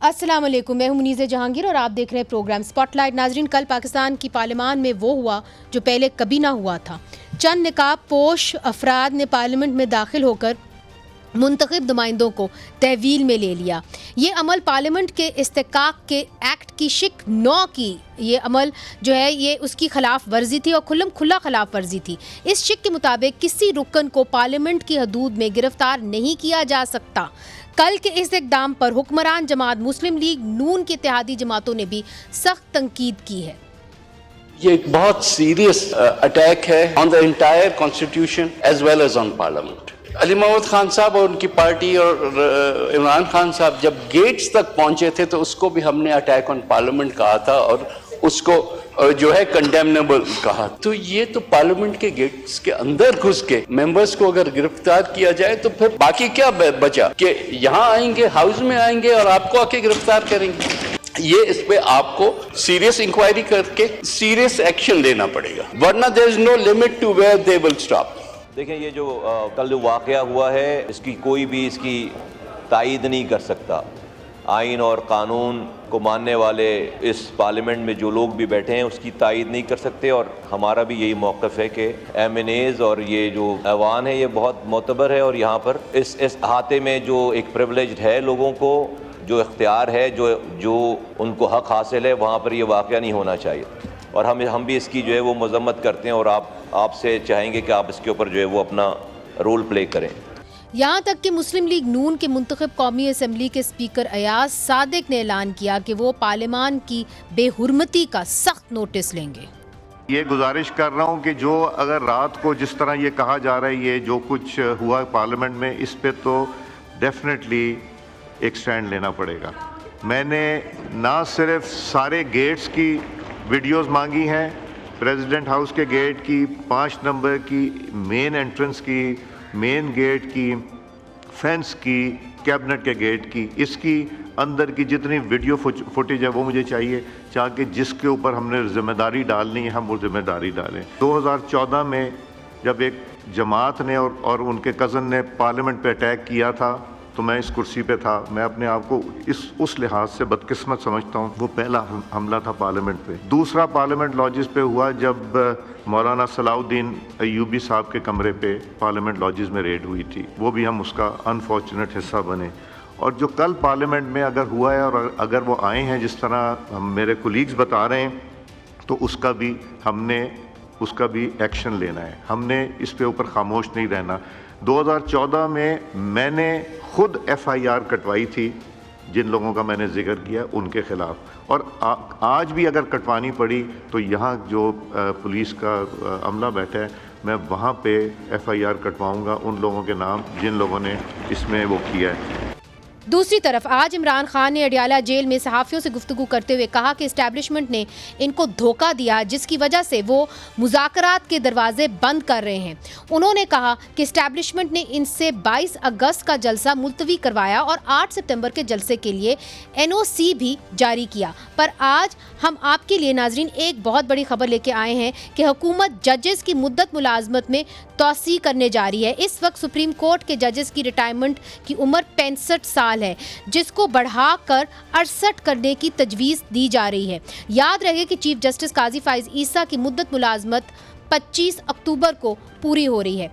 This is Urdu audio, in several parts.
السلام علیکم، میں ہوں منیزہ جہانگیر اور آپ دیکھ رہے ہیں پروگرام سپاٹ لائٹ۔ ناظرین، کل پاکستان کی پارلیمان میں وہ ہوا جو پہلے کبھی نہ ہوا تھا۔ چند نقاب پوش افراد نے پارلیمنٹ میں داخل ہو کر منتخب نمائندوں کو تحویل میں لے لیا۔ یہ عمل پارلیمنٹ کے استحقاق کے ایکٹ کی شق 9 کی یہ عمل جو ہے یہ اس کی خلاف ورزی تھی اور کھلا خلاف ورزی تھی۔ اس شق کے مطابق کسی رکن کو پارلیمنٹ کی حدود میں گرفتار نہیں کیا جا سکتا۔ کل کے اس اقدام پر حکمران جماعت مسلم لیگ نون کی اتحادی جماعتوں نے بھی سخت تنقید کی ہے۔ یہ ایک بہت سیریس اٹیک ہے on the entire constitution as well as on parliament. Ali Muhammad Khan صاحب اور ان کی پارٹی اور عمران خان صاحب جب گیٹس تک پہنچے تھے تو اس کو بھی ہم نے اٹیک آن پارلیمنٹ کہا تھا اور اس کو جو ہے کنڈیمنیبل کہا۔ تو یہ تو پارلیمنٹ کے گیٹس کے اندر گھس کے ممبرز کو اگر گرفتار کیا جائے تو پھر باقی کیا بچا کہ یہاں آئیں گے، ہاؤس میں آئیں گے اور آپ کو آ کے گرفتار کریں گے۔ یہ اس پہ آپ کو سیریس انکوائری کر کے سیریس ایکشن لینا پڑے گا، ورنہ there is no limit to where they will stop. دیکھیں، یہ جو کل جو واقعہ ہوا ہے اس کی کوئی بھی اس کی تائید نہیں کر سکتا۔ آئین اور قانون کو ماننے والے اس پارلیمنٹ میں جو لوگ بھی بیٹھے ہیں اس کی تائید نہیں کر سکتے، اور ہمارا بھی یہی موقف ہے کہ ایم این ایز اور یہ جو ایوان ہے یہ بہت معتبر ہے، اور یہاں پر اس احاطے میں جو ایک پریولیجڈ ہے لوگوں کو جو اختیار ہے جو ان کو حق حاصل ہے، وہاں پر یہ واقعہ نہیں ہونا چاہیے، اور ہم بھی اس کی جو ہے وہ مذمت کرتے ہیں اور آپ سے چاہیں گے کہ آپ اس کے اوپر جو ہے وہ اپنا رول پلے کریں۔ یہاں تک کہ مسلم لیگ نون کے منتخب قومی اسمبلی کے اسپیکر ایاز صادق نے اعلان کیا کہ وہ پارلیمان کی بے حرمتی کا سخت نوٹس لیں گے۔ یہ گزارش کر رہا ہوں کہ جو اگر رات کو جس طرح یہ کہا جا رہا ہے یہ جو کچھ ہوا پارلیمنٹ میں، اس پہ تو ڈیفینیٹلی ایک سٹینڈ لینا پڑے گا۔ میں نے نہ صرف سارے گیٹس کی ویڈیوز مانگی ہیں، پریزیڈنٹ ہاؤس کے گیٹ کی، 5 نمبر کی، مین انٹرنس کی، مین گیٹ کی، فینس کی، کیبنٹ کے گیٹ کی، اس کی اندر کی جتنی ویڈیو فوٹیج ہے وہ مجھے چاہیے، تاکہ جس کے اوپر ہم نے ذمہ داری ڈالنی ہے ہم وہ ذمہ داری ڈالیں۔ 2014 میں جب ایک جماعت نے اور ان کے کزن نے پارلیمنٹ پہ اٹیک کیا تھا تو میں اس کرسی پہ تھا۔ میں اپنے آپ کو اس لحاظ سے بدقسمت سمجھتا ہوں، وہ پہلا حملہ تھا پارلیمنٹ پہ۔ دوسرا پارلیمنٹ لاجز پہ ہوا جب مولانا صلاح الدین ایوبی صاحب کے کمرے پہ پارلیمنٹ لاجز میں ریڈ ہوئی تھی، وہ بھی ہم اس کا انفارچونیٹ حصہ بنے۔ اور جو کل پارلیمنٹ میں اگر ہوا ہے اور اگر وہ آئے ہیں جس طرح میرے کولیگز بتا رہے ہیں، تو اس کا بھی ایکشن لینا ہے۔ ہم نے اس پہ اوپر خاموش نہیں رہنا۔ 2014 میں میں نے خود ایف آئی آر کٹوائی تھی جن لوگوں کا میں نے ذکر کیا ان کے خلاف، اور آج بھی اگر کٹوانی پڑی تو یہاں جو پولیس کا عملہ بیٹھا ہے میں وہاں پہ ایف آئی آر کٹواؤں گا ان لوگوں کے نام جن لوگوں نے اس میں وہ کیا ہے۔ دوسری طرف آج عمران خان نے اڈیالہ جیل میں صحافیوں سے گفتگو کرتے ہوئے کہا کہ اسٹیبلشمنٹ نے ان کو دھوکہ دیا جس کی وجہ سے وہ مذاکرات کے دروازے بند کر رہے ہیں۔ انہوں نے کہا کہ اسٹیبلشمنٹ نے ان سے 22 اگست کا جلسہ ملتوی کروایا اور 8 سپتمبر کے جلسے کے لیے NOC بھی جاری کیا۔ پر آج ہم آپ کے لیے ناظرین ایک بہت بڑی خبر لے کے آئے ہیں کہ حکومت ججز کی مدت ملازمت میں توسیع کرنے جا رہی ہے۔ اس وقت سپریم کورٹ کے ججز کی ریٹائرمنٹ کی عمر 65 سال ہے، جس کو بڑھا کر 68 کرنے کی تجویز دی جا رہی ہے۔ یاد رہے کہ چیف جسٹس قاضی فائز عیسیٰ کی مدت ملازمت 25 اکتوبر کو پوری ہو رہی ہے۔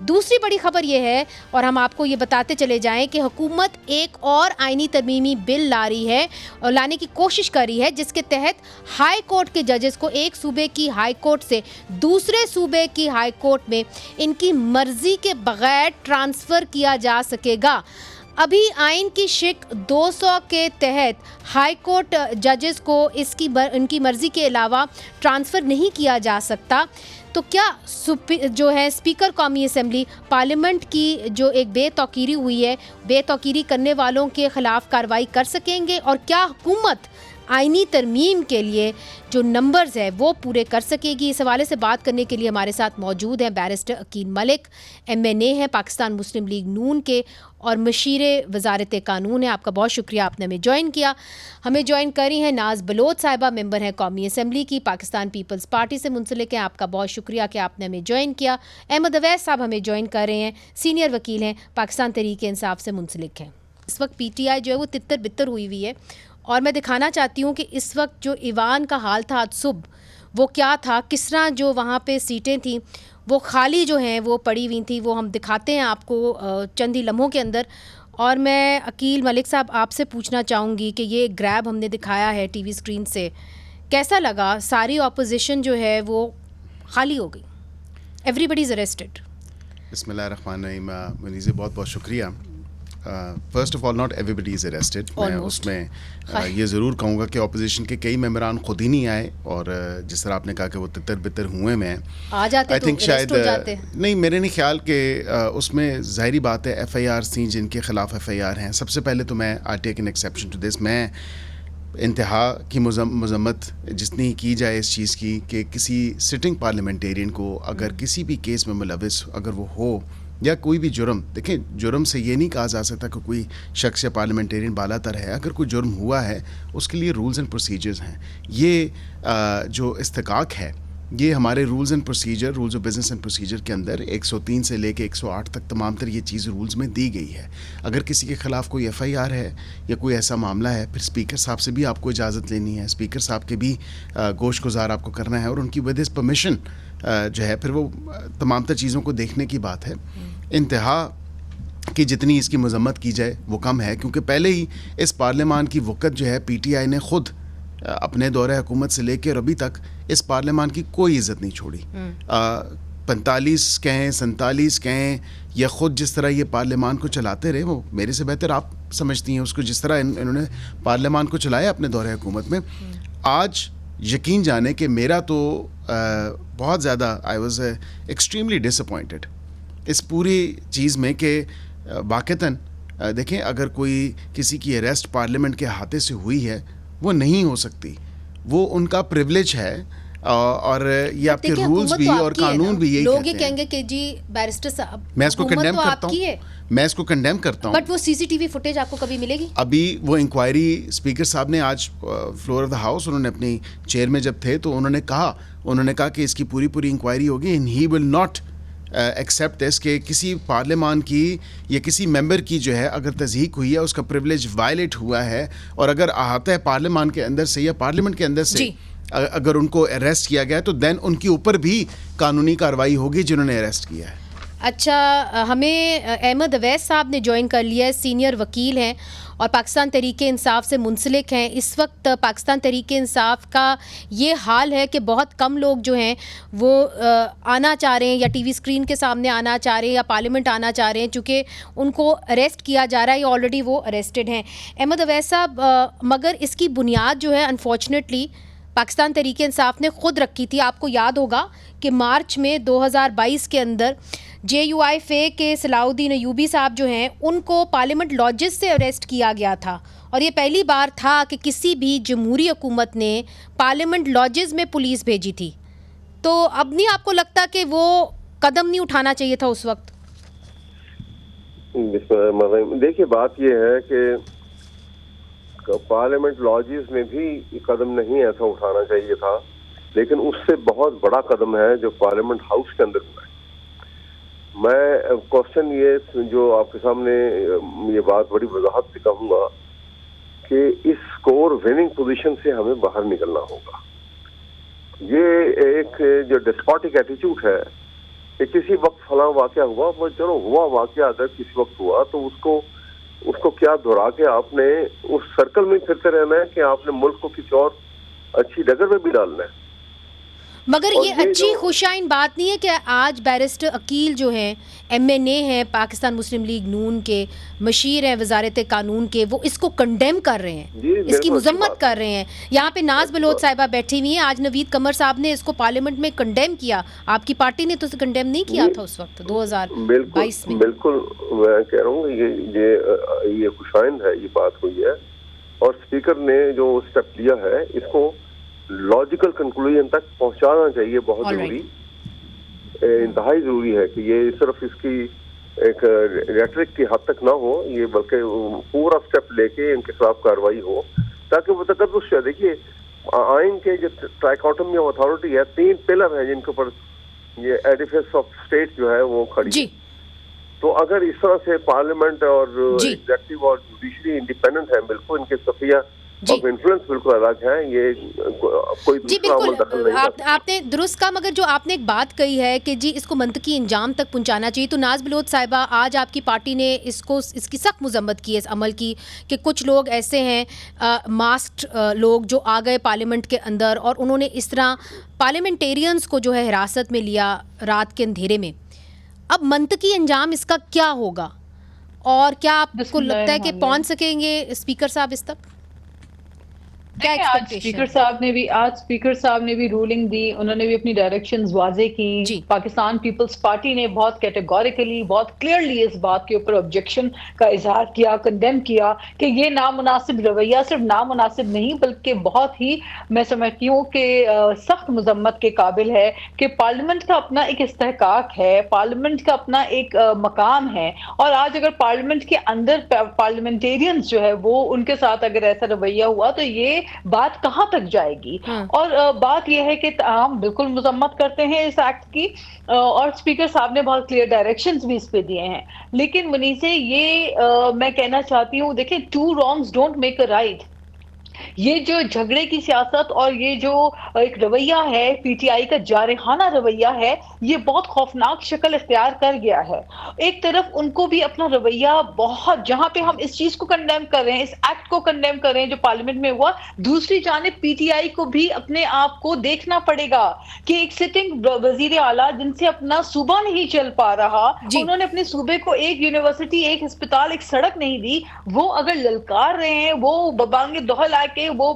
دوسری بڑی خبر یہ ہے اور ہم آپ کو یہ بتاتے چلے جائیں کہ حکومت ایک اور آئینی ترمیمی بل لا رہی ہے اور لانے کی کوشش کر رہی ہے جس کے تحت ہائی کورٹ کے ججز کو ایک صوبے کی ہائی کورٹ سے دوسرے صوبے کی ہائی کورٹ میں ان کی مرضی کے بغیر ٹرانسفر کیا جا سکے گا۔ ابھی آئین کی شق 200 کے تحت ہائی کورٹ ججز کو ان کی مرضی کے علاوہ ٹرانسفر نہیں کیا جا سکتا۔ تو کیا جو ہے اسپیکر قومی اسمبلی پارلیمنٹ کی جو ایک بے توقیری ہوئی ہے، بے توقیری کرنے والوں کے خلاف کارروائی کر سکیں گے، اور کیا حکومت آئینی ترمیم کے لیے جو نمبرز ہے وہ پورے کر سکے گی؟ اس حوالے سے بات کرنے کے لیے ہمارے ساتھ موجود ہیں بیرسٹر عقیل ملک، MNA ہیں پاکستان مسلم لیگ نون کے اور مشیر وزارت قانون ہیں۔ آپ کا بہت شکریہ آپ نے ہمیں جوائن کیا۔ ہمیں جوائن کری ہیں ناز بلوچ صاحبہ، ممبر ہیں قومی اسمبلی کی، پاکستان پیپلز پارٹی سے منسلک ہیں۔ آپ کا بہت شکریہ کہ آپ نے ہمیں جوائن کیا۔ احمد اویس صاحب ہمیں جوائن کر رہے ہیں، سینئر وکیل ہیں، پاکستان تحریک انصاف سے منسلک ہیں۔ اس وقت پی ٹی آئی جو ہے وہ تتر بتر ہوئی ہوئی ہے، اور میں دکھانا چاہتی ہوں کہ اس وقت جو ایوان کا حال تھا آج صبح وہ کیا تھا، کس طرح جو وہاں پہ سیٹیں تھیں وہ خالی جو ہیں وہ پڑی ہوئی تھیں. وہ ہم دکھاتے ہیں آپ کو چند ہی لمحوں کے اندر. اور میں عقیل ملک صاحب آپ سے پوچھنا چاہوں گی کہ یہ گریب ہم نے دکھایا ہے ٹی وی اسکرین سے، کیسا لگا؟ ساری اپوزیشن جو ہے وہ خالی ہو گئی، ایوری بڈی از اریسٹڈ. بسم اللہ الرحمن الرحیم. منیزے بہت بہت شکریہ. First of all not everybody is arrested. میں اس میں یہ ضرور کہوں گا کہ اپوزیشن کے کئی ممبران خود ہی نہیں آئے، اور جس طرح آپ نے کہا کہ وہ تتر بتر ہوئے میں آ جاتے تو شاید ہو جاتے. نہیں، میرے نہیں خیال کہ اس میں ظاہری بات ہے ایف آئی آر تھیں جن کے خلاف ایف آئی آر ہیں. سب سے پہلے تو میں I take an exception to this. میں انتہا کی مذمت جتنی کی جائے اس چیز کی کہ کسی سٹنگ پارلیمنٹیرین کو اگر کسی بھی کیس میں ملوث اگر وہ ہو یا کوئی بھی جرم، دیکھیں جرم سے یہ نہیں کہا جا سکتا کہ کوئی شخص یا پارلیمنٹیرین بالا تر ہے. اگر کوئی جرم ہوا ہے اس کے لیے رولز اینڈ پروسیجرز ہیں. یہ جو استحقاق ہے یہ ہمارے rules and procedure, rules of business and procedure کے اندر 103 سے لے کے 108 تک تمام تر یہ چیز رولز میں دی گئی ہے. اگر کسی کے خلاف کوئی ایف آئی آر ہے یا کوئی ایسا معاملہ ہے، پھر اسپیکر صاحب سے بھی آپ کو اجازت لینی ہے، اسپیکر صاحب کے بھی گوش گزار آپ کو کرنا ہے، اور ان کی ود ہز پرمیشن جو ہے پھر وہ تمام تر چیزوں کو دیکھنے کی بات ہے. انتہا کی جتنی اس کی مذمت کی جائے وہ کم ہے، کیونکہ پہلے ہی اس پارلیمان کی وقت جو ہے پی ٹی آئی نے خود اپنے دورہ حکومت سے لے کے اور ابھی تک اس پارلیمان کی کوئی عزت نہیں چھوڑی. 45 کہیں 47 کہیں یا خود جس طرح یہ پارلیمان کو چلاتے رہے، وہ میرے سے بہتر آپ سمجھتی ہیں اس کو، جس طرح انہوں نے پارلیمان کو چلایا اپنے دورہ حکومت میں. آج یقین جانے کہ میرا تو بہت زیادہ I was extremely disappointed اس پوری چیز میں کہ واقعتاً دیکھیں اگر کوئی کسی کی اریسٹ پارلیمنٹ کے ہاتھے سے ہوئی ہے وہ نہیں ہو سکتی، وہ ان کا پریولیج ہے، اور یہ آپ کے رولز بھی اور قانون بھی یہی لوگ کہتے یہ ہیں. کہیں گے کہ جی بیرسٹر صاحب میں اس کو کنڈیم کرتا ہوں، میں اس کو کنڈیم کرتا ہوں، بٹ وہ سی سی ٹی وی فوٹیج آپ کو کبھی ملے گی؟ ابھی وہ انکوائری اسپیکر صاحب نے آج فلور آف دا ہاؤس انہوں نے اپنی چیئر میں جب تھے تو انہوں نے کہا کہ اس کی پوری انکوائری ہوگی، and he will not accept اس کہ کسی پارلیمان کی یا کسی ممبر کی جو ہے اگر تضحیق ہوئی ہے، اس کا پریولیج وائلیٹ ہوا ہے، اور اگر احاطہ ہے پارلیمان کے اندر سے یا پارلیمنٹ کے اندر سے اگر ان کو اریسٹ کیا گیا تو دین ان کے اوپر بھی قانونی کارروائی ہوگی جنہوں نے اریسٹ کیا ہے. اچھا، ہمیں احمد اویس صاحب نے جوائن کر لیا ہے، سینئر وکیل ہیں اور پاکستان تحریک انصاف سے منسلک ہیں. اس وقت پاکستان تحریک انصاف کا یہ حال ہے کہ بہت کم لوگ جو ہیں وہ آنا چاہ رہے ہیں یا ٹی وی اسکرین کے سامنے آنا چاہ رہے ہیں یا پارلیمنٹ آنا چاہ رہے ہیں، چونکہ ان کو اریسٹ کیا جا رہا ہے یا آلریڈی وہ اریسٹڈ ہیں. احمد اویس صاحب، مگر اس کی بنیاد جو ہے انفارچونیٹلی پاکستان تحریک انصاف نے خود رکھی تھی. آپ کو یاد ہوگا کہ مارچ میں 2022 کے اندر جے یو آئی فے کے صلاح الدین ایوبی صاحب جو ہیں ان کو پارلیمنٹ لاجز سے اریسٹ کیا گیا تھا، اور یہ پہلی بار تھا کہ کسی بھی جمہوری حکومت نے پارلیمنٹ لاجز میں پولیس بھیجی تھی. تو اب نہیں آپ کو لگتا کہ وہ قدم نہیں اٹھانا چاہیے تھا اس وقت؟ دیکھیے بات یہ ہے کہ پارلیمنٹ لاجز میں بھی قدم نہیں ایسا اٹھانا چاہیے تھا، لیکن اس سے بہت بڑا قدم ہے جو پارلیمنٹ ہاؤس کے اندر ہوا ہے. میں کوشچن یہ جو آپ کے سامنے یہ بات بڑی وضاحت سے کہوں گا کہ اس اسکور وننگ پوزیشن سے ہمیں باہر نکلنا ہوگا. یہ ایک جو ڈسپوٹک ایٹیچیوڈ ہے کہ کسی وقت فلاں واقعہ ہوا، وہ چلو ہوا واقعہ اگر کسی وقت ہوا تو اس کو کیا دہرا کے آپ نے اس سرکل میں پھرتے رہنا ہے کہ آپ نے ملک کو کسی اور اچھی ڈگر میں بھی ڈالنا ہے. مگر یہ اچھی خوشائن بات نہیں ہے کہ آج بیرسٹر عقیل جو ہیں ایم این اے ہیں پاکستان مسلم لیگ نون کے، مشیر ہیں وزارت قانون کے، وہ اس کو کنڈیم کر رہے ہیں، اس کی مذمت کر رہے ہیں. یہاں پہ ناز بلوچ صاحبہ بیٹھی ہوئی ہیں، آج نوید قمر صاحب نے اس کو پارلیمنٹ میں کنڈیم کیا. آپ کی پارٹی نے تو کنڈیم نہیں کیا تھا اس وقت 2022 میں. بالکل میں کہہ رہا ہوں یہ خوشائن ہے، یہ بات ہوئی ہے، اور اسپیکر نے جو اسٹیپ لیا ہے اس کو لاجیکل کنکلوژن تک پہنچانا چاہیے. بہت ضروری، انتہائی ضروری ہے کہ یہ صرف اس کی ایک ریٹرک کی حد تک نہ ہو، یہ بلکہ پورا سٹیپ لے کے ان کے خلاف کارروائی ہو تاکہ وہ تقدس سے. دیکھیے آئین کے جو ٹرائیکاٹمی آف اتھارٹی ہے، 3 پلر ہیں جن کے اوپر یہ ایڈیفس آف اسٹیٹ جو ہے وہ کھڑی ہے. تو اگر اس طرح سے پارلیمنٹ اور جی ایگزیکٹو اور جوڈیشری انڈیپینڈنٹ ہے بالکل، ان کے صفیہ آف انفلوئنس بالکل الگ ہے، یہ کوئی جی دوسرا عمل دخل بالکل، نہیں کر سکتا۔ آپ نے درست کہا، مگر جو آپ نے ایک بات کہی ہے کہ جی اس کو منطقی انجام تک پہنچانا چاہیے، تو ناز بلوچ صاحبہ آج آپ کی پارٹی نے اس کی سخت مذمت کی ہے اس عمل کی، کہ کچھ لوگ ایسے ہیں ماسکڈ لوگ جو آ گئے پارلیمنٹ کے اندر اور انہوں نے اس طرح پارلیمنٹیرینز کو جو ہے حراست میں لیا رات کے اندھیرے میں۔ اب منطقی انجام اس کا کیا ہوگا، اور کیا آپ کو لگتا ہے کہ پہنچ سکیں گے اسپیکر صاحب اس تک؟ آج اسپیکر صاحب نے بھی رولنگ دی، انہوں نے بھی اپنی ڈائریکشنز واضح کی۔ پاکستان پیپلز پارٹی نے بہت کیٹیگوریکلی، بہت کلیئرلی اس بات کے اوپر آبجیکشن کا اظہار کیا، کنڈیم کیا کہ یہ نامناسب رویہ صرف نامناسب نہیں بلکہ بہت ہی میں سمجھتی ہوں کہ سخت مذمت کے قابل ہے، کہ پارلیمنٹ کا اپنا ایک استحقاق ہے، پارلیمنٹ کا اپنا ایک مقام ہے، اور آج اگر پارلیمنٹ کے اندر پارلیمنٹیرینز جو ہے وہ ان کے ساتھ اگر ایسا رویہ ہوا تو یہ بات کہاں تک جائے گی۔ اور بات یہ ہے کہ ہم بالکل مذمت کرتے ہیں اس ایکٹ کی، اور اسپیکر صاحب نے بہت کلیئر ڈائریکشنز بھی اس پہ دیے ہیں، لیکن منیزے یہ میں کہنا چاہتی ہوں، دیکھیں two wrongs don't make a right. یہ جو جھگڑے کی سیاست اور یہ جو ایک رویہ ہے پی ٹی آئی کا جارحانہ رویہ ہے، یہ بہت خوفناک شکل اختیار کر گیا ہے۔ ایک طرف ان کو بھی اپنا رویہ بہت، جہاں پہ ہم اس چیز کو کنڈیم کر رہے ہیں، اس ایکٹ کو کنڈیم کر رہے ہیں جو پارلیمنٹ میں ہوا، دوسری جانب پی ٹی آئی کو بھی اپنے آپ کو دیکھنا پڑے گا کہ ایک سٹنگ وزیر اعلیٰ جن سے اپنا صوبہ نہیں چل پا رہا، انہوں نے اپنے صوبے کو ایک یونیورسٹی، ایک ہسپتال، ایک سڑک نہیں دی، وہ اگر للکار رہے ہیں، وہ ببانگ دہل آ کے وہ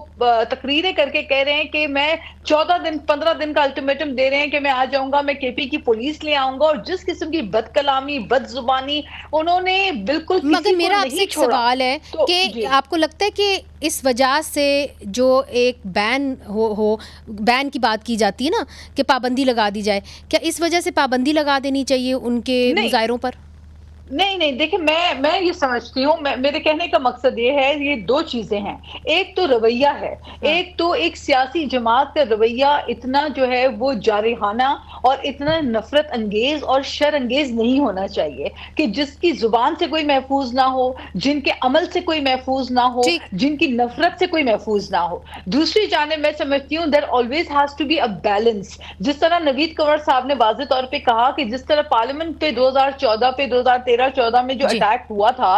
تقریریں کر کے کہہ رہے ہیں کہ میں 15 دن کا الٹیمیٹم دے رہے ہیں کہ میں آ جاؤں گا، میں کے پی کی پولیس لے آؤں گا، اور جس قسم کی بد کلامی، بد زبانی انہوں نے بالکل کسی کو نہیں چھوڑا۔ مگر میرا آپ سے ایک سوال ہے کہ آپ کو لگتا ہے کہ اس وجہ سے جو ایک بین کی بات کی جاتی ہے نا کہ پابندی لگا دی جائے، کیا اس وجہ سے پابندی لگا دینی چاہیے ان کے مظاہروں پر؟ نہیں دیکھیں، میں یہ سمجھتی ہوں، میرے کہنے کا مقصد یہ ہے، یہ دو چیزیں ہیں، ایک تو رویہ ہے، ایک تو ایک سیاسی جماعت کا رویہ اتنا جو ہے وہ جارحانہ اور اتنا نفرت انگیز اور شر انگیز نہیں ہونا چاہیے کہ جس کی زبان سے کوئی محفوظ نہ ہو، جن کے عمل سے کوئی محفوظ نہ ہو، جن کی نفرت سے کوئی محفوظ نہ ہو۔ دوسری جانب میں سمجھتی ہوں there always has to be a balance۔ جس طرح نوید کنور صاحب نے واضح طور پہ کہا کہ جس طرح پارلیمنٹ پہ 2014 پہ 2013-14 میں جو اٹیک ہوا تھا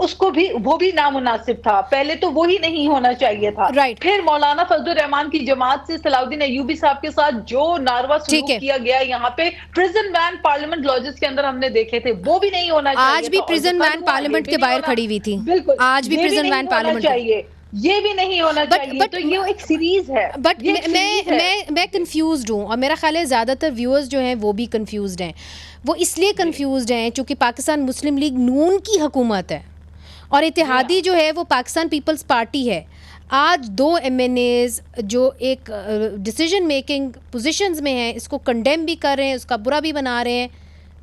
اس کو بھی، وہ بھی نامناسب تھا، پہلے تو وہی نہیں ہونا چاہیے تھا۔ پھر مولانا فضل الرحمان کی جماعت سے صلاح الدین ایوبی صاحب کے ساتھ جو ناروا سلوک کیا گیا یہاں پہ، پرزن وین پارلیمنٹ لاجز کے اندر ہم نے دیکھے تھے، وہ بھی نہیں ہونا چاہیے۔ آج بھی پرزن وین پارلیمنٹ کے باہر کھڑی ہوئی تھی، بالکل، آج بھی پرزن وین پارلیمنٹ چاہیے، یہ بھی نہیں ہونا چاہیے، تو یہ ایک سیریز ہے۔ بٹ میں کنفیوزڈ ہوں، اور میرا خیال ہے زیادہ تر ویورز جو ہیں وہ بھی کنفیوزڈ ہیں۔ وہ اس لیے کنفیوزڈ ہیں چونکہ پاکستان مسلم لیگ نون کی حکومت ہے اور اتحادی جو ہے وہ پاکستان پیپلز پارٹی ہے۔ آج 2 MNAs جو ایک ڈیسیجن میکنگ پوزیشنز میں ہیں اس کو کنڈیم بھی کر رہے ہیں، اس کا برا بھی بنا رہے ہیں،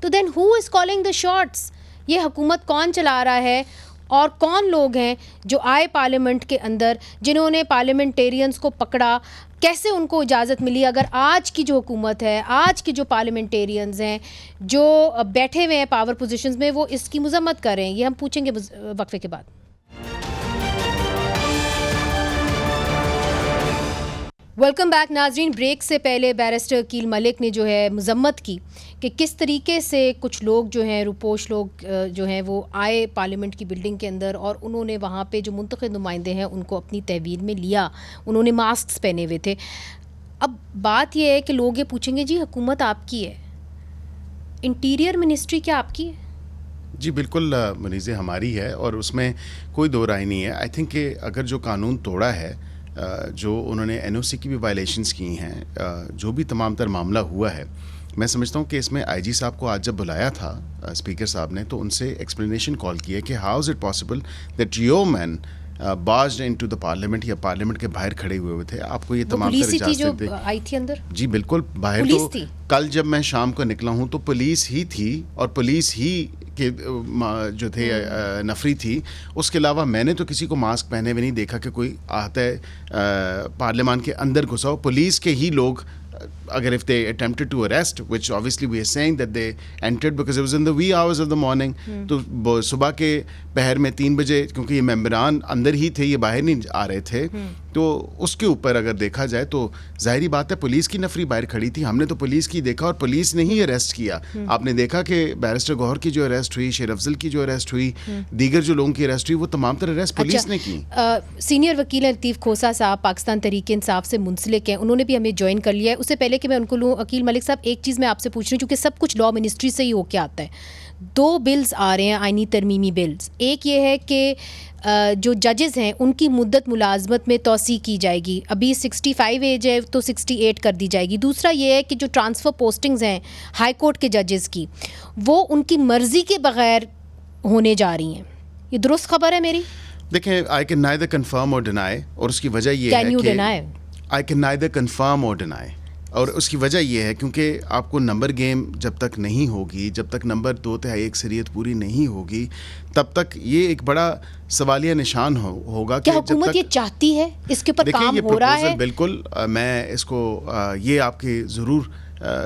تو دین ہو از کالنگ دا شاٹس؟ یہ حکومت کون چلا رہا ہے، اور کون لوگ ہیں جو آئے پارلیمنٹ کے اندر، جنہوں نے پارلیمنٹیرینز کو پکڑا، کیسے ان کو اجازت ملی؟ اگر آج کی جو حکومت ہے، آج کی جو پارلیمنٹیرینز ہیں جو بیٹھے ہوئے ہیں پاور پوزیشنز میں، وہ اس کی مذمت کر رہے ہیں؟ یہ ہم پوچھیں گے وقفے کے بعد۔ ویلکم بیک ناظرین۔ بریک سے پہلے بیرسٹر عقیل ملک نے جو ہے مذمت کی کہ کس طریقے سے کچھ لوگ جو ہیں، روپوش لوگ جو ہیں، وہ آئے پارلیمنٹ کی بلڈنگ کے اندر اور انہوں نے وہاں پہ جو منتخب نمائندے ہیں ان کو اپنی تحویل میں لیا، انہوں نے ماسکس پہنے ہوئے تھے۔ اب بات یہ ہے کہ لوگ یہ پوچھیں گے جی حکومت آپ کی ہے، انٹیریئر منسٹری کیا آپ کی ہے؟ جی بالکل منیزے ہماری ہے، اور اس میں کوئی دو رائے نہیں ہے۔ آئی تھنک کہ اگر جو قانون توڑا ہے، جو انہوں نے NOC کی بھی وائلیشنز کی ہیں، جو بھی تمام تر معاملہ ہوا ہے، میں سمجھتا ہوں کہ اس میں IG صاحب کو آج جب بلایا تھا اسپیکر صاحب نے، تو ان سے ایکسپلینیشن کال کی ہے کہ how is it possible that your men barged into the parliament, یا پارلیمنٹ کے باہر کھڑے ہوئے تھے، آپ کو یہ تمام تر اجازت تھی آئی تھی اندر؟ جی بالکل، باہر تو کل جب میں شام کو نکلا ہوں تو پولیس ہی تھی، اور پولیس ہی کے جو تھے نفری تھی۔ اس کے علاوہ میں نے تو کسی کو ماسک پہنے ہوئے نہیں دیکھا کہ کوئی آتا ہے پارلیمان کے اندر گھسا ہو۔ پولیس کے ہی لوگ agar if they attempted to arrest, which obviously we are saying that they entered because it was in the wee hours of the morning, تو صبح کے پہر میں 3 بجے کیونکہ یہ ممبران اندر ہی تھے, یہ باہر نہیں آ رہے تھے, تو اس کے اوپر اگر دیکھا جائے تو ظاہری بات ہے پولیس کی نفری باہر کھڑی تھی, ہم نے تو پولیس کی دیکھا اور پولیس نے ہی اریسٹ کیا. آپ نے دیکھا کہ بیرسٹر گوہر کی جو اریسٹ ہوئی, شیر افضل کی جو اریسٹ ہوئی, دیگر جو لوگوں کی اریسٹ ہوئی, وہ تمام تر اریسٹ پولیس نے کی. سینئر وکیل لطیف کھوسا صاحب پاکستان تحریک انصاف سے منسلک ہیں, انہوں نے بھی ہمیں جوائن کر لیا ہے. اس سے پہلے کہ میں ان کو لوں, عقیل ملک صاحب ایک چیز میں آپ سے پوچھ رہی ہوں کیونکہ سب کچھ لا منسٹری سے ہی ہو کے آتا ہے. 2 بلز آ رہے ہیں آئینی ترمیمی بلز. ایک یہ ہے کہ جو ججز ہیں ان کی مدت ملازمت میں توسیع کی جائے گی, ابھی 65 ایج ہے تو 68 کر دی جائے گی. دوسرا یہ ہے کہ جو ٹرانسفر پوسٹنگز ہیں ہائی کورٹ کے ججز کی, وہ ان کی مرضی کے بغیر ہونے جا رہی ہیں. یہ درست خبر ہے میری؟ دیکھیں, آئی کین نائدر کنفرم اور ڈینائی, اور اس کی وجہ یہ ہے کہ آئی کین نائدر کنفرم اور ڈینائی, اور اس کی وجہ یہ ہے کیونکہ آپ کو نمبر گیم جب تک نہیں ہوگی, جب تک نمبر 2/3 اکثریت پوری نہیں ہوگی, تب تک یہ ایک بڑا سوالیہ نشان ہوگا کہ حکومت یہ چاہتی ہے, اس کے اوپر کام ہو رہا ہے. بالکل, میں اس کو یہ آپ کے ضرور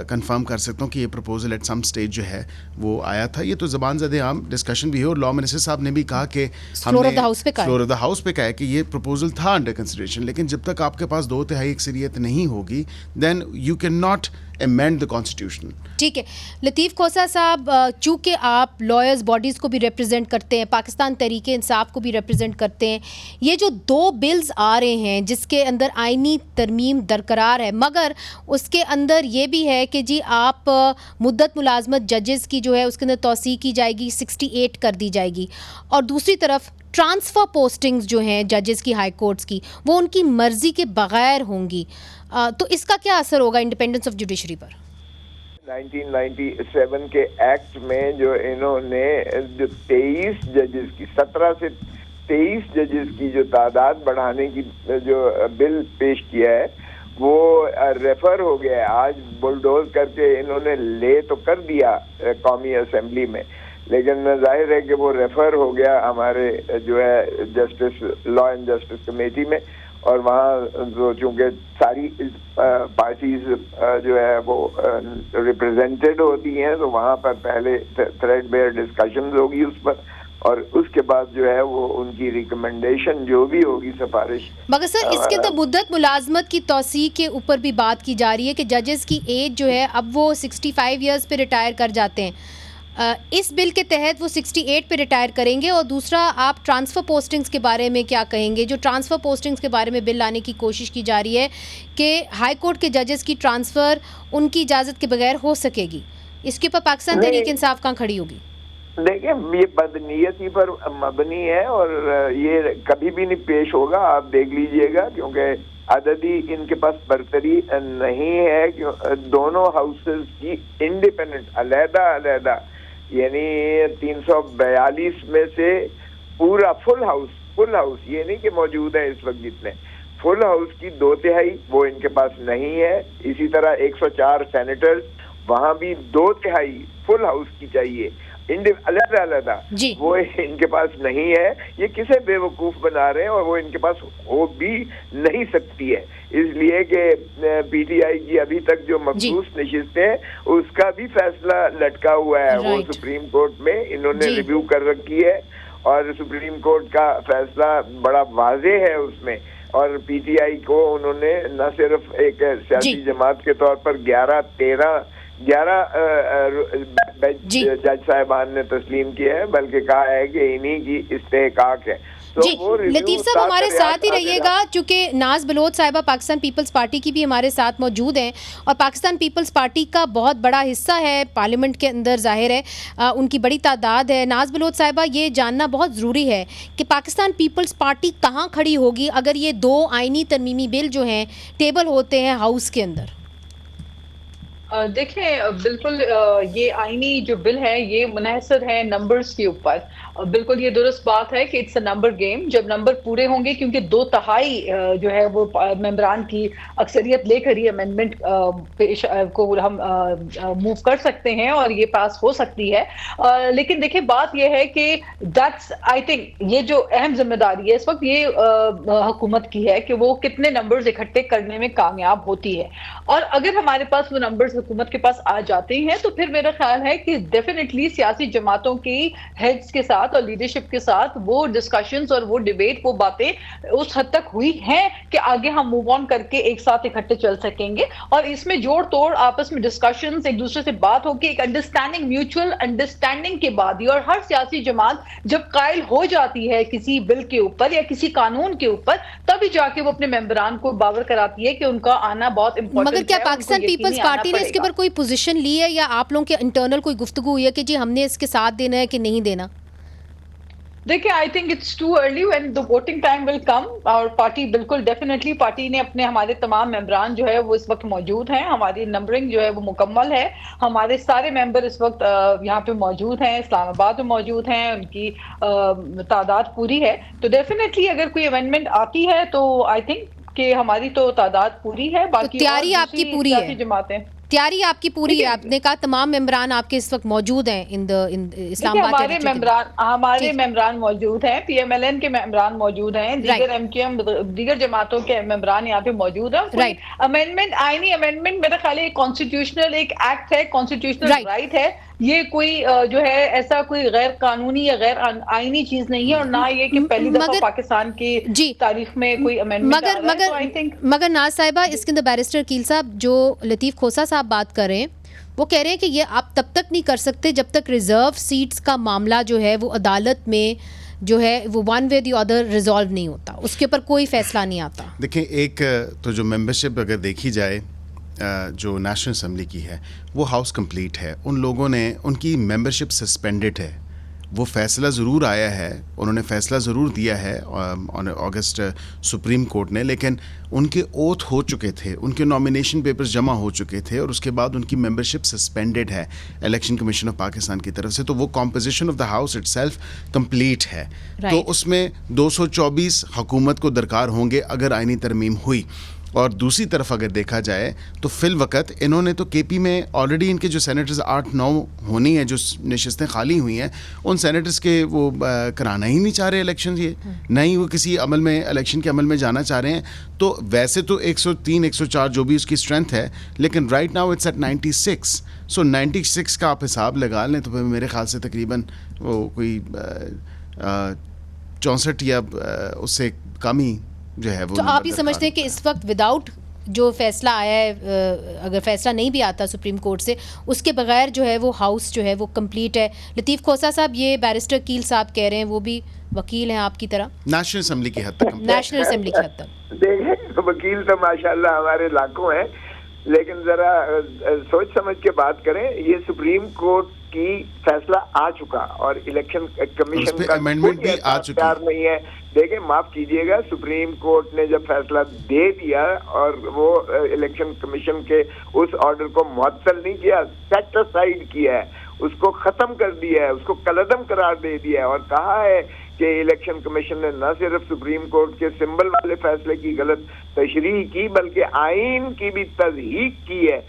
کنفرم کر سکتا ہوں کہ یہ پروپوزل ایٹ سم سٹیج جو ہے وہ آیا تھا. یہ تو زبان زدِ عام ڈسکشن بھی ہے, اور لا منسٹر صاحب نے بھی کہا کہ فلور آف دا ہاؤس پہ کہا ہے کہ یہ پروپوزل تھا انڈر کنسیڈریشن, لیکن جب تک آپ کے پاس 2/3 اکثریت نہیں ہوگی then you can not amend the constitution. ٹھیک ہے. لطیف کھوسا صاحب, چونکہ آپ لائرز باڈیز کو بھی ریپرزینٹ کرتے ہیں, پاکستان تحریک انصاف کو بھی ریپرزینٹ کرتے ہیں, یہ جو 2 بلز آ رہے ہیں جس کے اندر آئینی ترمیم درقرار ہے, مگر اس کے اندر یہ بھی ہے کہ جی آپ مدت ملازمت ججز کی جو ہے اس کے اندر توسیع کی جائے گی, 68 کر دی جائے گی, اور دوسری طرف ٹرانسفر پوسٹنگز جو ہیں ججز کی ہائی کورٹس کی وہ ان کی مرضی کے بغیر ہوں گی. تو اس کا کیا اثر ہوگا انڈیپینڈنس آف جوڈیشری پر؟ 1997 کے ایکٹ میں جو انہوں نے جو 23 ججز کی 17 سے 23 ججز کی جو تعداد بڑھانے کی جو بل پیش کیا ہے وہ ریفر ہو گیا ہے. آج بلڈوز کر کے انہوں نے لے تو کر دیا قومی اسمبلی میں, لیکن ظاہر ہے کہ وہ ریفر ہو گیا ہمارے جو ہے justice law and justice committee میں, اور وہاں جو چونکہ ساری پارٹیز جو ہے وہ ریپرزینٹیڈ ہوتی ہیں تو وہاں پر پہلے تھریڈ بیئر ڈسکشنز ہوگی اس پر, اور اس کے بعد جو ہے وہ ان کی ریکمنڈیشن جو بھی ہوگی سفارش. مگر سر اس کے اندر مدت ملازمت کی توسیع کے اوپر بھی بات کی جا رہی ہے کہ ججز کی ایج جو ہے اب وہ 65 ایئرز پہ ریٹائر کر جاتے ہیں, اس بل کے تحت وہ 68 پہ ریٹائر کریں گے. اور دوسرا آپ ٹرانسفر پوسٹنگز کے بارے میں کیا کہیں گے؟ جو ٹرانسفر پوسٹنگز کے بارے میں بل لانے کی کوشش کی جا رہی ہے کہ ہائی کورٹ کے ججز کی ٹرانسفر ان کی اجازت کے بغیر ہو سکے گی, اس کے اوپر پاکستان تحریک انصاف کہاں کھڑی ہوگی؟ دیکھیں یہ بدنیتی پر مبنی ہے اور یہ کبھی بھی نہیں پیش ہوگا, آپ دیکھ لیجئے گا, کیونکہ عددی ان کے پاس برتری نہیں ہے کہ دونوں ہاؤسز کی انڈیپینڈنٹ علیحدہ یعنی 342 میں سے پورا فل ہاؤس یہ نہیں کہ موجود ہے اس وقت جتنے فل ہاؤس کی 2/3 وہ ان کے پاس نہیں ہے. اسی طرح 104 سینیٹرز, وہاں بھی 2/3 فل ہاؤس کی چاہیے علیحدہ, وہ ان کے پاس نہیں ہے. یہ کسے بے وقوف بنا رہے ہیں, اور وہ ان کے پاس ہو بھی نہیں سکتی ہے, اس لیے کہ پی ٹی آئی کی ابھی تک جو مخصوص نشستیں اس کا بھی فیصلہ لٹکا ہوا ہے, وہ سپریم کورٹ میں انہوں نے ریویو کر رکھی ہے, اور سپریم کورٹ کا فیصلہ بڑا واضح ہے اس میں. اور پی ٹی آئی کو انہوں نے نہ صرف ایک سیاسی جماعت کے طور پر 11 جج صاحبان نے تسلیم کیا ہے, بلکہ کہا ہے کہ انہی کی استحقاق ہے. جی لطیف صاحب ہمارے ساتھ ہی رہیے گا, چونکہ ناز بلوچ صاحبہ پاکستان پیپلز پارٹی کی بھی ہمارے ساتھ موجود ہیں, اور پاکستان پیپلز پارٹی کا بہت بڑا حصہ ہے پارلیمنٹ کے اندر, ظاہر ہے ان کی بڑی تعداد ہے. ناز بلوچ صاحبہ یہ جاننا بہت ضروری ہے کہ پاکستان پیپلز پارٹی کہاں کھڑی ہوگی اگر یہ 2 آئینی ترمیمی بل جو ہیں ٹیبل ہوتے ہیں ہاؤس کے اندر. دیکھیں بالکل یہ آئینی جو بل ہے یہ منحصر ہے نمبرز کے اوپر, بالکل یہ درست بات ہے کہ اٹس اے نمبر گیم. جب نمبر پورے ہوں گے, کیونکہ 2/3 جو ہے وہ ممبران کی اکثریت لے کر ہی امینڈمنٹ کو ہم موو کر سکتے ہیں اور یہ پاس ہو سکتی ہے. لیکن دیکھیں بات یہ ہے کہ دیٹس آئی تھنک یہ جو اہم ذمہ داری ہے اس وقت یہ حکومت کی ہے کہ وہ کتنے نمبرز اکٹھے کرنے میں کامیاب ہوتی ہے. اور اگر ہمارے پاس وہ نمبرز حکومت کے پاس آ جاتے ہیں تو پھر میرا خیال ہے کہ ڈیفینیٹلی سیاسی جماعتوں کی ہیڈز کے ساتھ اور لیڈرشپ کے ساتھ وہ ڈسکشنز اور وہ ڈیبیٹ, وہ باتیں اس حد تک ہوئی ہیں کہ آگے ہم موو آن کر کے ایک ساتھ اکٹھے چل سکیں گے. اور اس میں جوڑ توڑ آپس میں ڈسکشنز, ایک دوسرے سے بات ہو کے ایک انڈرسٹینڈنگ, میوچل انڈرسٹینڈنگ کے بعد ہی, اور ہر سیاسی جماعت جب قائل ہو جاتی ہے کسی بل کے اوپر یا کسی قانون کے اوپر, تبھی جا کے وہ اپنے ممبران کو باور کراتی ہے کہ ان کا آنا بہت امپورٹنٹ ہے. مگر کیا پاکستان پیپلز پارٹی نے اس کے اوپر کوئی پوزیشن لی ہے یا آپ لوگوں کے انٹرنل کوئی گفتگو ہوئی ہے کہ جی ہم نے اس کے ساتھ دینا ہے کہ نہیں دینا؟ دیکھیں I think it's too early when the voting time will come. اور پارٹی بالکل ڈیفینیٹلی پارٹی نے اپنے, ہمارے تمام ممبران جو ہے وہ اس وقت موجود ہیں, ہماری نمبرنگ جو ہے وہ مکمل ہے, ہمارے سارے ممبر اس وقت یہاں پہ موجود ہیں, اسلام آباد میں موجود ہیں, ان کی تعداد پوری ہے. تو ڈیفینیٹلی اگر کوئی امینڈمنٹ آتی ہے تو آئی تھنک کہ ہماری تو تعداد پوری ہے. باقی تیاری آپ کی پوری ہے, جماعتیں تیاری آپ کی پوری ہے. آپ نے کہا تمام ممبران آپ کے اس وقت موجود ہیں اسلام آباد. ہمارے ممبران موجود ہیں, پی ایم ایل این کے ممبران موجود ہیں, دیگر ایم کیو ایم دیگر جماعتوں کے ممبران یہاں پہ موجود ہیں. امینڈمنٹ, آئینی امینڈمنٹ میرا خیال ہے ایک کانسٹیٹیوشنل ایک ایکٹ ہے, کانسٹیٹیوشنل رائٹ ہے. یہ کوئی جو ہے ایسا کوئی غیر قانونی یا غیر آئینی چیز نہیں ہے, اور نہ یہ کہ پہلی دفعہ پاکستان کی تاریخ میں کوئی امینڈمنٹ آ رہا ہے. تو آئی تھنک مگر ناز صاحبہ, اس کے اندر بیرسٹر کیل صاحب جو لطیف کھوسا صاحب بات کر رہے ہیں, وہ کہہ رہے ہیں کہ یہ آپ تب تک نہیں کر سکتے جب تک ریزرو سیٹس کا معاملہ جو ہے وہ عدالت میں جو ہے وہ one way the other resolve نہیں ہوتا, اس کے اوپر کوئی فیصلہ نہیں آتا. دیکھیں ایک تو جو ممبرشپ اگر دیکھی جائے جو نیشنل اسمبلی کی ہے وہ ہاؤس کمپلیٹ ہے. ان لوگوں نے, ان کی ممبرشپ سسپینڈڈ ہے. وہ فیصلہ ضرور آیا ہے, انہوں نے فیصلہ ضرور دیا ہے اگست سپریم کورٹ نے, لیکن ان کے اوتھ ہو چکے تھے, ان کے نامینیشن پیپرز جمع ہو چکے تھے, اور اس کے بعد ان کی ممبرشپ سسپینڈڈ ہے الیکشن کمیشن آف پاکستان کی طرف سے. تو وہ composition of the house it self complete ہے. تو اس میں 224 حکومت کو درکار ہوں گے اگر آئینی ترمیم ہوئی. اور دوسری طرف اگر دیکھا جائے تو فی الوقت انہوں نے تو کے پی میں آلریڈی ان کے جو سینیٹرز 8-9 ہونی ہیں جو نشستیں خالی ہوئی ہیں, ان سینیٹرز کے وہ کرانا ہی نہیں چاہ رہے الیکشن, یہ نہ ہی وہ کسی عمل میں الیکشن کے عمل میں جانا چاہ رہے ہیں. تو ویسے تو 103-104 جو بھی اس کی اسٹرینتھ ہے, لیکن رائٹ ناؤ اٹس ایٹ 96. سو 96 کا آپ حساب لگا لیں تو میرے خیال سے تقریباً وہ کوئی 64 یا اس سے کم ہی جو ہے وہ. تو آپ یہ سمجھتے ہیں کہ اس وقت وداؤٹ جو فیصلہ آیا ہے, اگر فیصلہ نہیں بھی آتا سپریم کورٹ سے, اس کے بغیر جو ہے وہ ہاؤس جو ہے وہ کمپلیٹ ہے؟ لطیف کھوسا صاحب, یہ بیرسٹر کیل صاحب کہہ رہے ہیں, وہ بھی وکیل ہیں آپ کی طرح, نیشنل اسمبلی کی حد تک. نیشنل اسمبلی کی حد تک دیکھیں وکیل تو ماشاءاللہ ہمارے لاکھوں ہیں, لیکن ذرا سوچ سمجھ کے بات کریں. یہ سپریم کورٹ کی فیصلہ آ چکا اور الیکشن کمیشن کا امینڈمنٹ بھی آ چکا نہیں ہے. دیکھیں معاف کیجئے گا, سپریم کورٹ نے جب فیصلہ دے دیا اور وہ الیکشن کمیشن کے اس آرڈر کو معطل نہیں کیا, سیٹ اسائیڈ کیا ہے, اس کو ختم کر دیا ہے, اس کو کالعدم قرار دے دیا ہے, اور کہا ہے کہ الیکشن کمیشن نے نہ صرف سپریم کورٹ کے سمبل والے فیصلے کی غلط تشریح کی بلکہ آئین کی بھی تصحیح کی ہے.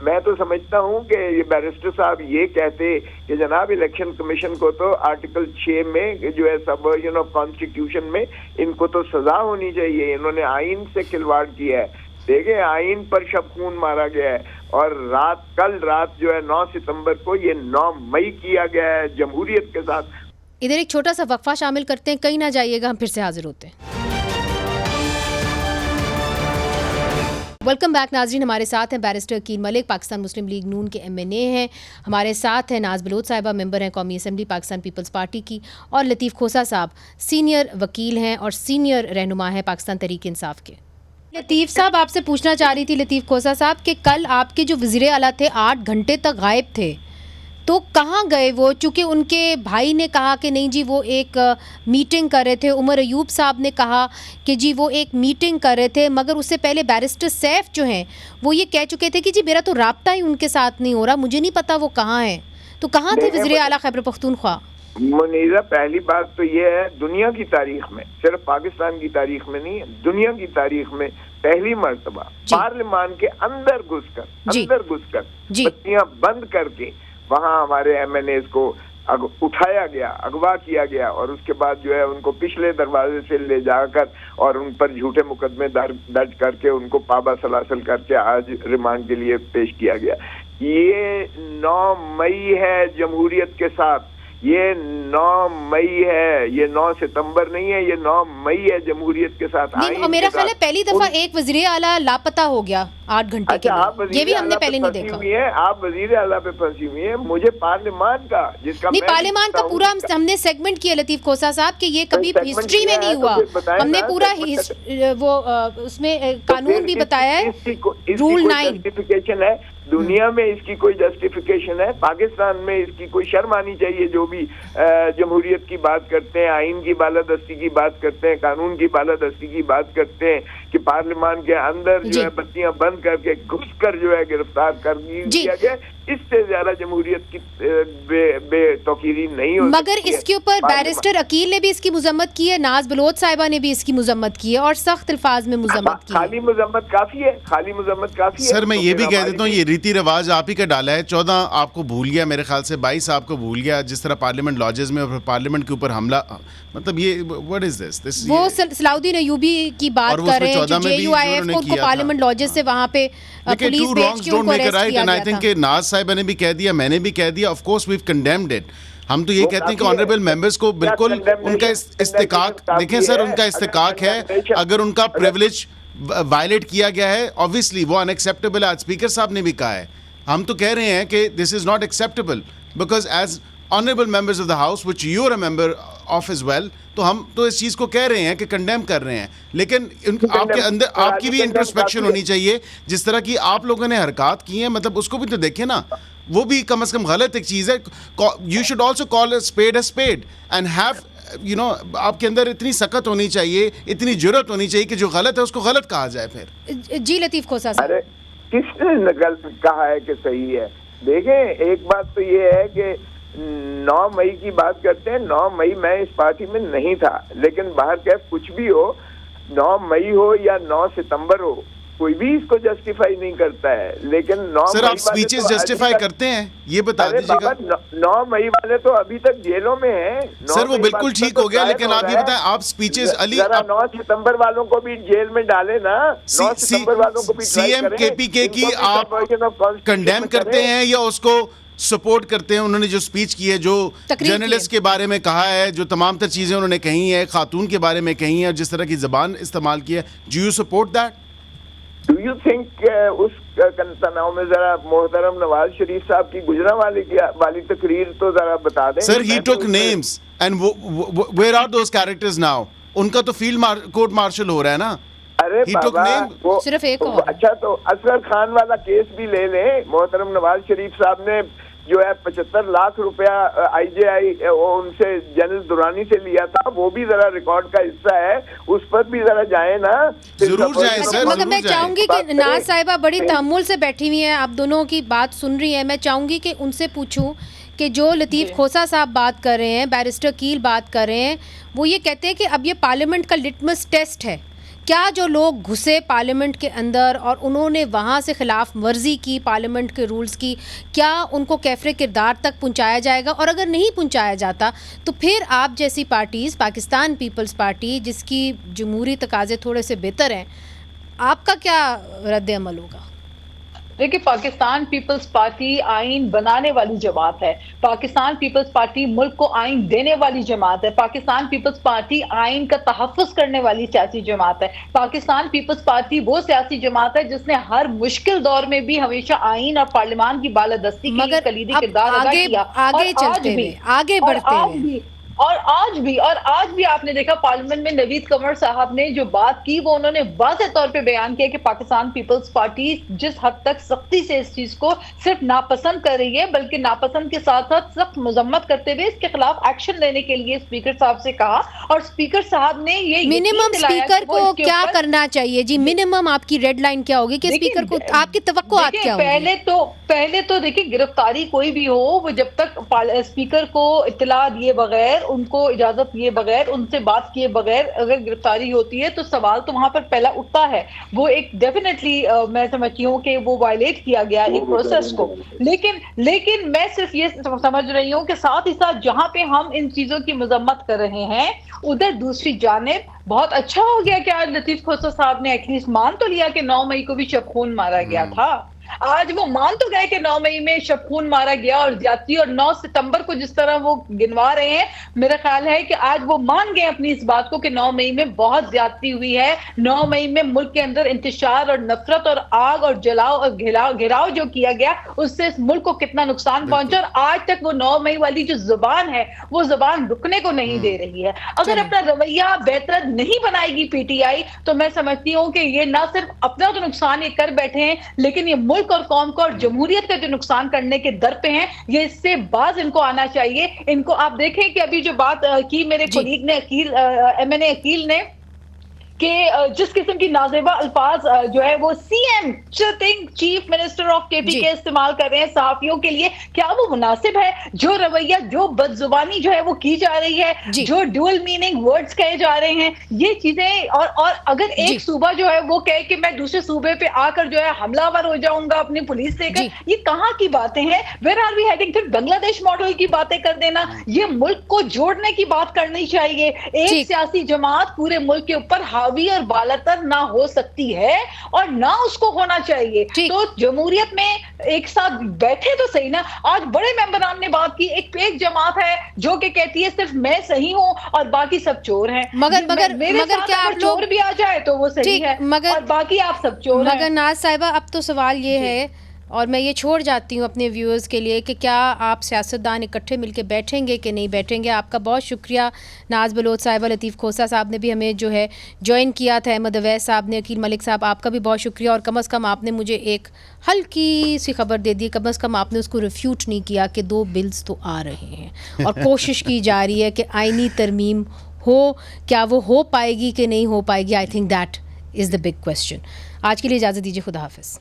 میں تو سمجھتا ہوں کہ یہ بیرسٹر صاحب یہ کہتے کہ جناب الیکشن کمیشن کو تو آرٹیکل 6 میں جو ہے سبورژن آف کانسٹیٹیوشن میں ان کو تو سزا ہونی چاہیے, انہوں نے آئین سے کھلواڑ کیا ہے. دیکھیں آئین پر شب خون مارا گیا ہے, اور کل رات جو ہے 9 ستمبر کو یہ 9 مئی کیا گیا ہے جمہوریت کے ساتھ. ادھر ایک چھوٹا سا وقفہ شامل کرتے ہیں, کہیں نہ جائیے گا, ہم پھر سے حاضر ہوتے ہیں. ویلکم بیک ناظرین, ہمارے ساتھ ہیں بیرسٹر کیل ملک, پاکستان مسلم لیگ نون کے MNA ہیں. ہمارے ساتھ ہیں ناز بلوچ صاحبہ, ممبر ہیں قومی اسمبلی پاکستان پیپلز پارٹی کی, اور لطیف کھوسا صاحب سینئر وکیل ہیں اور سینئر رہنما ہیں پاکستان تحریک انصاف کے. لطیف صاحب, آپ سے پوچھنا چاہ رہی تھی لطیف کھوسا صاحب کہ کل آپ کے جو وزیر اعلیٰ تھے 8 گھنٹے تک غائب تھے, تو کہاں گئے وہ؟ چونکہ ان کے بھائی نے کہا کہ نہیں جی وہ ایک میٹنگ کر رہے تھے, عمر ایوب صاحب نے کہا کہ جی وہ ایک میٹنگ کر رہے تھے, مگر اس سے پہلے بیرسٹر سیف جو ہیں وہ یہ کہہ چکے تھے کہ جی میرا تو رابطہ ہی ان کے ساتھ نہیں ہو رہا, مجھے نہیں پتا وہ کہاں ہیں. تو کہاں تھے وزیر اعلیٰ خیبر پختونخوا؟ منیرہ پہلی بات تو یہ ہے دنیا کی تاریخ میں, صرف پاکستان کی تاریخ میں نہیں ہے, دنیا کی تاریخ میں پہلی مرتبہ پارلیمان کے اندر گھس کر بتیاں بند کر کے وہاں ہمارے ایم این ایز کو اٹھایا گیا, اغوا کیا گیا, اور اس کے بعد جو ہے ان کو پچھلے دروازے سے لے جا کر اور ان پر جھوٹے مقدمے درج کر کے ان کو پابا سلاسل کر کے آج ریمانڈ کے لیے پیش کیا گیا. یہ 9 مئی ہے جمہوریت کے ساتھ, یہ 9 مئی ہے, یہ 9 ستمبر نہیں ہے, یہ 9 مئی ہے جمہوریت کے ساتھ. میرا خیال ہے پہلی دفعہ ایک وزیر اعلیٰ لاپتہ ہو گیا 8 گھنٹے کے لیے, یہ بھی ہم نے پہلے نہیں دیکھا. آپ وزیر اعلیٰ پہ پھنسی ہوئی ہیں, مجھے پارلیمان کا جس کا نہیں, پارلیمان کا پورا ہم نے سیگمنٹ کیا لطیف کھوسہ صاحب کہ یہ کبھی ہسٹری میں نہیں ہوا, ہم نے پورا وہ اس میں قانون بھی بتایا ہے, رول 9 ہے. دنیا میں اس کی کوئی جسٹیفیکیشن ہے, پاکستان میں اس کی کوئی شرم آنی چاہیے. جو بھی جمہوریت کی بات کرتے ہیں, آئین کی بالادستی کی بات کرتے ہیں, قانون کی بالادستی کی بات کرتے ہیں, کہ پارلیمان کے اندر جو ہے بتیاں بند کر کے گھس کر جو ہے گرفتار کر دیا گیا, اس سے زیادہ جمہوریت کی بے توقیری نہیں ہو. مگر اس کے اوپر بیرسٹر عقیل نے بھی اس کی مذمت کی ہے, ناز بلوچ صاحبہ نے بھی اس کی مذمت کی ہے, اور سخت الفاظ میں مذمت کی ہے. خالی مذمت کافی ہے, خالی مذمت کافی ہے. سر میں یہ بھی کہہ دیتا ہوں, یہ ریتی رواج آپ ہی کا ڈالا ہے. 14 آپ کو بھول گیا, میرے خیال سے 22 آپ کو بھول گیا, جس طرح پارلیمنٹ لاجز میں اور پارلیمنٹ کے اوپر حملہ, مطلب یہ what is this? وہ صلاح الدین ایوبی کی بات کر رہے ہیں جو JUIF کو پارلیمنٹ لاجز سے وہاں پہ پولیس بھیج کے ان کو اریسٹ کیا گیا تھا. کہ ناز صاحبہ نے بھی کہہ دیا, میں نے بھی کہہ دیا, of course we've condemned it. ہم تو یہ کہتے ہیں کہ آنریبل ممبرز کو بالکل ان کا استحقاق, دیکھیں سر ان کا استحقاق ہے, اگر ان کا پریولیج وائلیٹ کیا گیا ہے obviously وہ unacceptable ہے. اسپیکر صاحب نے بھی کہا ہے, ہم تو کہہ رہے ہیں کہ this is not acceptable because as honorable members of the house which you are a member of as well, تو ہم تو اس چیز کو کہہ رہے ہیں کہ کنڈیم کر رہے ہیں, لیکن آپ کے اندر آپ کی بھی انٹروسپیکشن ہونی چاہیے. جس طرح کی آپ لوگوں نے حرکات کی ہیں, مطلب اس کو بھی تو دیکھیں نا, وہ بھی کم از کم غلط ایک چیز ہے. you should also call a spade and have آپ کے اندر اتنی سخت ہونی چاہیے, اتنی جرأت ہونی چاہیے کہ جو غلط ہے اس کو غلط کہا جائے. پھر جی لطیف کھوسہ صاحب, کس نے غلط کہا ہے کہ صحیح ہے؟ دیکھیں ایک بات تو یہ ہے کہ 9 مئی کی بات کرتے ہیں. 9 مئی میں اس پارٹی میں نہیں تھا, لیکن باہر کیف کچھ بھی ہو, 9 مئی ہو یا 9 ستمبر ہو, کوئی بھی اس کو جسٹیفائی نہیں کرتا ہے. لیکن 9 سر آپ سپیچز جسٹیفائی کرتے ہیں, یہ بتا دیجیے گا. 9 مئی والے تو ابھی تک جیلوں میں ہیں. سر وہ بالکل ٹھیک ہو گیا, لیکن آپ یہ بتائیں آپ سپیچز علی 9 ستمبر والوں کو بھی جیل میں ڈالے نا. 9 ستمبر والوں کو بھی سی ایم کے پی کے کی آپ کنڈیم کرتے ہیں یا اس کو سپورٹ کرتے ہیں؟ انہوں نے جو سپیچ کی ہے, جو جرنلسٹ کے بارے میں کہا ہے, جو تمام تر چیزیں انہوں نے کہی ہیں, خاتون کے بارے میں کہی ہیں, اور جس طرح کی زبان استعمال کی ہے, do you support that? Do you think اس تناؤ میں ذرا محترم نواز شریف صاحب کی گجرا والی تقریر تو ذرا بتا دیں. Sir he took names and where are those characters now? ان کا تو فیلڈ کورٹ مارشل ہو رہا ہے نا. ارے بابا صرف ایک اور اچھا تو اسغر خان والا کیس بھی لے لیں. محترم نواز شریف صاحب نے جو ہے 75 لاکھ روپیہ آئی جے آئی ان سے جنرل دورانی سے لیا تھا, وہ بھی ذرا ریکارڈ کا حصہ ہے, اس پر بھی ذرا جائیں نا. ضرور جائیں سر. مگر میں چاہوں گی کہ ناز صاحبہ بڑی تحمل سے بیٹھی ہوئی ہیں, آپ دونوں کی بات سن رہی ہیں, میں چاہوں گی کہ ان سے پوچھوں کہ جو لطیف کھوسہ صاحب بات کر رہے ہیں, بیرسٹر کیل بات کر رہے ہیں, وہ یہ کہتے ہیں کہ اب یہ پارلیمنٹ کا لٹمس ٹیسٹ ہے. کیا جو لوگ گھسے پارلیمنٹ کے اندر اور انہوں نے وہاں سے خلاف ورزی کی پارلیمنٹ کے رولز کی, کیا ان کو کیفر کردار تک پہنچایا جائے گا؟ اور اگر نہیں پہنچایا جاتا تو پھر آپ جیسی پارٹیز, پاکستان پیپلز پارٹی جس کی جمہوری تقاضے تھوڑے سے بہتر ہیں, آپ کا کیا رد عمل ہوگا؟ دیکھیں پاکستان پیپلز پارٹی آئین بنانے والی جماعت ہے. پاکستان پیپلز پارٹی ملک کو آئین دینے والی جماعت ہے. پاکستان پیپلز پارٹی آئین کا تحفظ کرنے والی سیاسی جماعت ہے. پاکستان پیپلز پارٹی وہ سیاسی جماعت ہے جس نے ہر مشکل دور میں بھی ہمیشہ آئین اور پارلیمان کی بالادستی کی کلیدی کردار ادا کیا. آگے چلتے ہوئے, آگے بڑھتے ہوئے اور آج بھی آپ نے دیکھا پارلیمنٹ میں نوید قمر صاحب نے جو بات کی وہ انہوں نے واضح طور پہ بیان کیا کہ پاکستان پیپلز پارٹی جس حد تک سختی سے اس چیز کو صرف ناپسند کر رہی ہے بلکہ ناپسند کے ساتھ ساتھ سخت مذمت کرتے ہوئے اس کے خلاف ایکشن لینے کے لیے اسپیکر صاحب سے کہا. اور اسپیکر صاحب نے یہ منیمم اسپیکر کو کیا کرنا چاہیے جی؟ منیمم آپ کی ریڈ لائن کیا ہوگی کہ اسپیکر کو آپ کی توقعات کیا ہوگی؟ پہلے تو دیکھیں گرفتاری کوئی بھی ہو وہ جب تک اسپیکر کو اطلاع دیے بغیر ان کو اجازت دیے بغیر ان سے بات کیے بغیر اگر گرفتاری ہوتی ہے تو سوال تو وہاں پر پہلا اٹھتا ہے. وہ ایک ڈیفینیٹلی میں سمجھتی ہوں کہ وہ وائلیٹ کیا گیا ایک پروسیس کو. لیکن میں صرف یہ سمجھ رہی ہوں کہ ساتھ ہی ساتھ جہاں پہ ہم ان چیزوں کی مذمت کر رہے ہیں ادھر دوسری جانب بہت اچھا ہو گیا کہ آج لطیف کھوسہ صاحب نے ایٹ لیسٹ مان تو لیا کہ 9 مئی کو بھی شب خون مارا گیا تھا. آج وہ مان تو گئے کہ 9 مئی میں شب خون مارا گیا اور زیادتی اور 9 ستمبر کو جس طرح وہ گنوا رہے ہیں میرا خیال ہے کہ آج وہ مان گئے اپنی اس بات کو کہ 9 مئی میں بہت زیادتی ہوئی ہے. 9 مئی میں ملک کے اندر انتشار اور نفرت اور آگ اور جلاؤ اور گھراؤ جو کیا گیا اس سے اس ملک کو کتنا نقصان پہنچا اور آج تک وہ 9 مئی والی جو زبان ہے وہ زبان رکنے کو نہیں دے رہی ہے. اگر اپنا رویہ بہتر نہیں بنائے گی پی ٹی آئی تو میں سمجھتی ہوں کہ یہ نہ صرف اپنا تو نقصان یہ کر بیٹھے ہیں لیکن یہ ملک اور قوم کو اور جمہوریت کا جو نقصان کرنے کے در پہ ہیں یہ اس سے باز ان کو آنا چاہیے. ان کو آپ دیکھیں کہ ابھی جو بات کی میرے کولیگ نے MNA عقیل نے کہ جس قسم کی نازیبہ الفاظ جو ہے وہ C M chief minister of K P کے استعمال کر رہے ہیں صحافیوں کے لیے, کیا وہ مناسب ہے؟ جو رویہ جو بد زبانی جو ہے وہ کی جا رہی ہے, جو ڈوئل میننگ ورڈز کہے جا رہے ہیں, یہ چیزیں اور اگر ایک صوبہ جو ہے وہ کہے کہ میں دوسرے صوبے پہ آ کر جو ہے حملہ ور ہو جاؤں گا اپنی پولیس سے کر, یہ کہاں کی باتیں ہیں؟ Where are we heading? پھر بنگلہ دیش ماڈل کی باتیں کر دینا. یہ ملک کو جوڑنے کی بات کرنی چاہیے. ایک سیاسی جماعت پورے ملک کے اوپر اور بالاتر نہ ہو سکتی ہے اور نہ اس کو ہونا چاہیے. تو جمہوریت میں ایک ساتھ بیٹھے تو صحیح نا. آج بڑے ممبران نے بات کی, ایک جماعت ہے جو کہ کہتی ہے صرف میں صحیح ہوں اور باقی سب چور ہیں. مگر کیا آپ چور بھی آ جائے تو وہ صحیح ہے اور باقی آپ سب چور ہیں. مگر ناز صاحبہ اب تو سوال یہ ہے اور میں یہ چھوڑ جاتی ہوں اپنے ویورز کے لیے کہ کیا آپ سیاستدان اکٹھے مل کے بیٹھیں گے کہ نہیں بیٹھیں گے؟ آپ کا بہت شکریہ ناز بلوچ صاحبہ, لطیف کھوسہ صاحب نے بھی ہمیں جو ہے جوائن کیا تھا, احمد اویس صاحب نے, عقیل ملک صاحب آپ کا بھی بہت شکریہ. اور کم از کم آپ نے مجھے ایک ہلکی سی خبر دے دی, کم از کم آپ نے اس کو ریفیوٹ نہیں کیا کہ 2 بلز تو آ رہے ہیں اور کوشش کی جا رہی ہے کہ آئینی ترمیم ہو. کیا وہ ہو پائے گی کہ نہیں ہو پائے گی؟ I think that is the big question. آج کے لیے اجازت دیجیے, خدا حافظ.